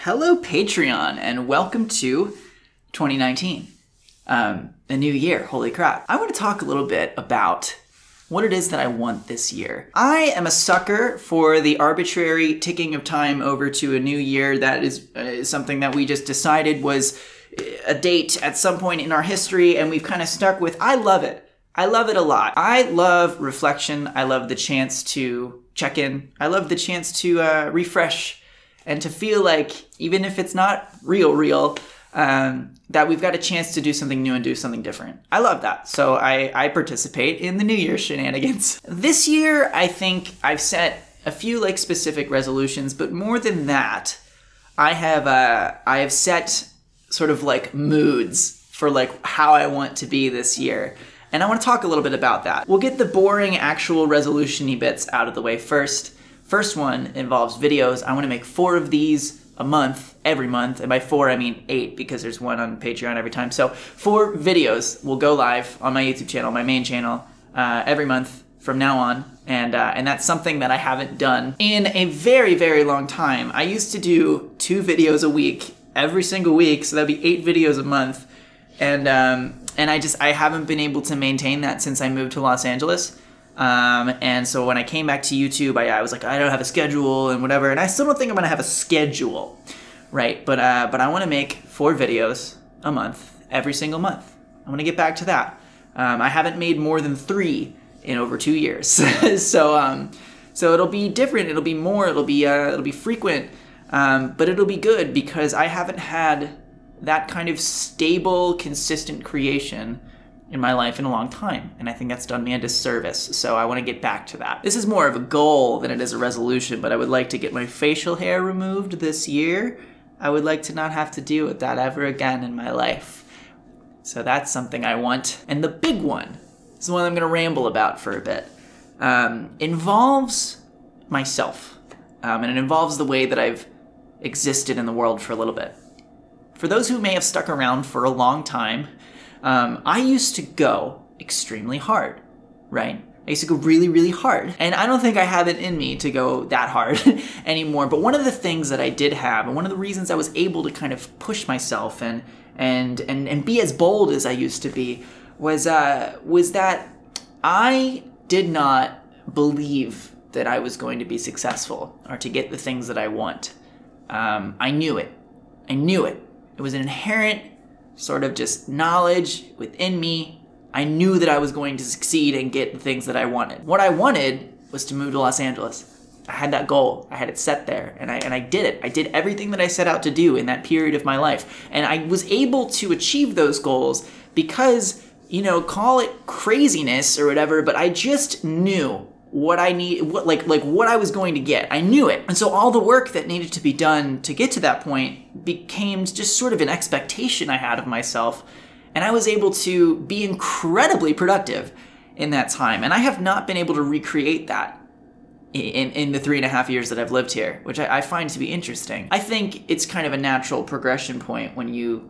Hello Patreon, and welcome to 2019, a new year, holy crap. I want to talk a little bit about what it is that I want this year. I am a sucker for the arbitrary ticking of time over to a new year. That is something that we just decided was a date at some point in our history, and we've kind of stuck with. I love it. I love it a lot. I love reflection. I love the chance to check in. I love the chance to refresh and to feel like, even if it's not real, that we've got a chance to do something new and do something different. I love that. So I participate in the New Year's shenanigans. This year, I think I've set a few specific resolutions, but more than that, I have set sort of moods for how I want to be this year. And I want to talk a little bit about that. We'll get the boring actual resolution-y bits out of the way first. First one involves videos. I want to make 4 of these a month, every month. And by 4, I mean 8, because there's one on Patreon every time. So 4 videos will go live on my YouTube channel, my main channel, every month from now on. And that's something that I haven't done in a very, very long time. I used to do 2 videos a week, every single week. So that'd be 8 videos a month. And I haven't been able to maintain that since I moved to Los Angeles. And so when I came back to YouTube, I was like, I don't have a schedule and whatever. And I still don't think I'm going to have a schedule, right? But I want to make 4 videos a month, every single month. I want to get back to that. I haven't made more than 3 in over 2 years. So it'll be different. It'll be more, it'll be frequent. But it'll be good because I haven't had that kind of stable, consistent creation in my life in a long time, and I think that's done me a disservice, so I want to get back to that. This is more of a goal than it is a resolution, but I would like to get my facial hair removed this year. I would like to not have to deal with that ever again in my life. So that's something I want. And the big one is the one I'm going to ramble about for a bit. Involves myself, and it involves the way that I've existed in the world for a little bit. For those who may have stuck around for a long time, I used to go extremely hard, right? I used to go really, really hard. And I don't think I have it in me to go that hard anymore. But one of the things that I did have, and one of the reasons I was able to kind of push myself and be as bold as I used to be, was that I did not believe that I was going to be successful or to get the things that I want. I knew it. I knew it. It was an inherent sort of just knowledge within me. I knew that I was going to succeed and get the things that I wanted. What I wanted was to move to Los Angeles. I had that goal. I had it set there, and I did it. I did everything that I set out to do in that period of my life. And I was able to achieve those goals because, call it craziness or whatever, but I just knew what I need, what I was going to get. I knew it. And so all the work that needed to be done to get to that point became just sort of an expectation I had of myself. And I was able to be incredibly productive in that time. And I have not been able to recreate that in the 3.5 years that I've lived here, which I find to be interesting. I think it's kind of a natural progression point when you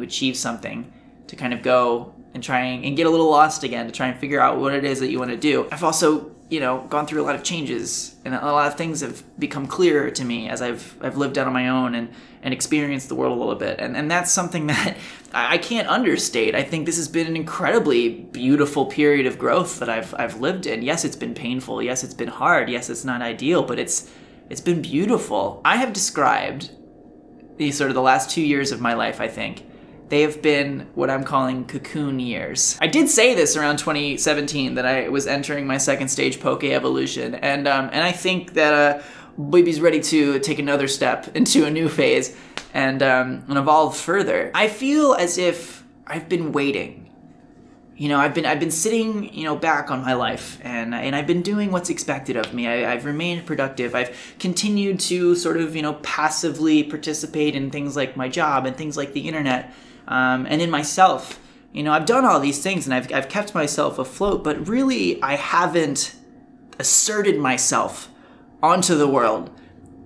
achieve something to kind of go and try and get a little lost again to try and figure out what it is that you want to do. I've also, gone through a lot of changes, and a lot of things have become clearer to me as I've lived out on my own and experienced the world a little bit. And that's something that I can't understate. I think this has been an incredibly beautiful period of growth that I've lived in. Yes, it's been painful. Yes, it's been hard. Yes, it's not ideal, but it's been beautiful. I have described the last 2 years of my life, I think. They have been what I'm calling cocoon years. I did say this around 2017 that I was entering my second stage poke evolution, and I think that baby's ready to take another step into a new phase and evolve further. I feel as if I've been waiting. I've been sitting back on my life, and I've been doing what's expected of me. I've remained productive. I've continued to sort of passively participate in things like my job and things like the internet. And in myself, I've done all these things and I've kept myself afloat, but really I haven't asserted myself onto the world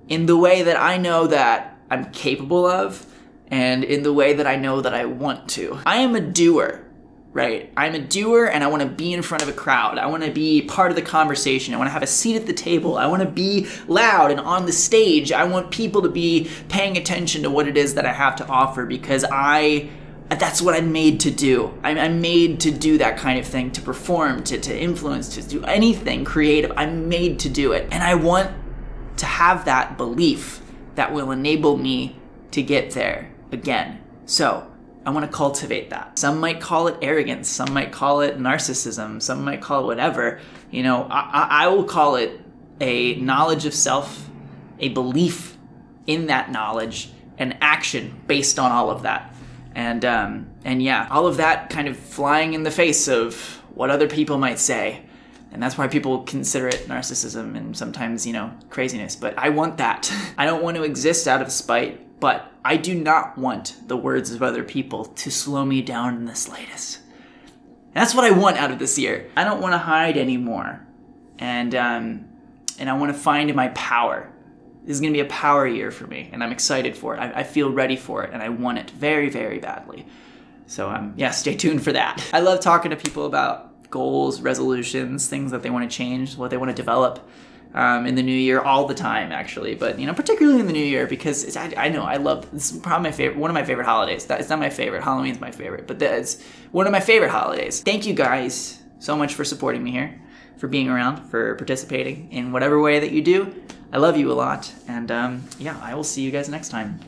in the way that I know that I'm capable of and in the way that I know that I want to. I am a doer. right? I'm a doer and I want to be in front of a crowd. I want to be part of the conversation. I want to have a seat at the table. I want to be loud and on the stage. I want people to be paying attention to what it is that I have to offer because that's what I'm made to do. I'm made to do that kind of thing, to perform, to influence, to do anything creative. I'm made to do it. And I want to have that belief that will enable me to get there again. So I want to cultivate that. Some might call it arrogance. Some might call it narcissism. Some might call it whatever. You know, I will call it a knowledge of self, a belief in that knowledge, and action based on all of that. And yeah, all of that kind of flying in the face of what other people might say. And that's why people consider it narcissism and sometimes, you know, craziness. But I want that. I don't want to exist out of spite, but I do not want the words of other people to slow me down in the slightest. And that's what I want out of this year. I don't want to hide anymore. And I want to find my power. This is going to be a power year for me, and I'm excited for it. I feel ready for it, and I want it very, very badly. So yeah, stay tuned for that. I love talking to people about goals, resolutions, things that they want to change, what they want to develop in the new year all the time, actually. But, you know, particularly in the new year because I know I love, this is probably my favorite, one of my favorite holidays. It's not my favorite, Halloween's my favorite, but it's one of my favorite holidays. Thank you guys so much for supporting me here, for being around, for participating in whatever way that you do. I love you a lot, and yeah, I will see you guys next time.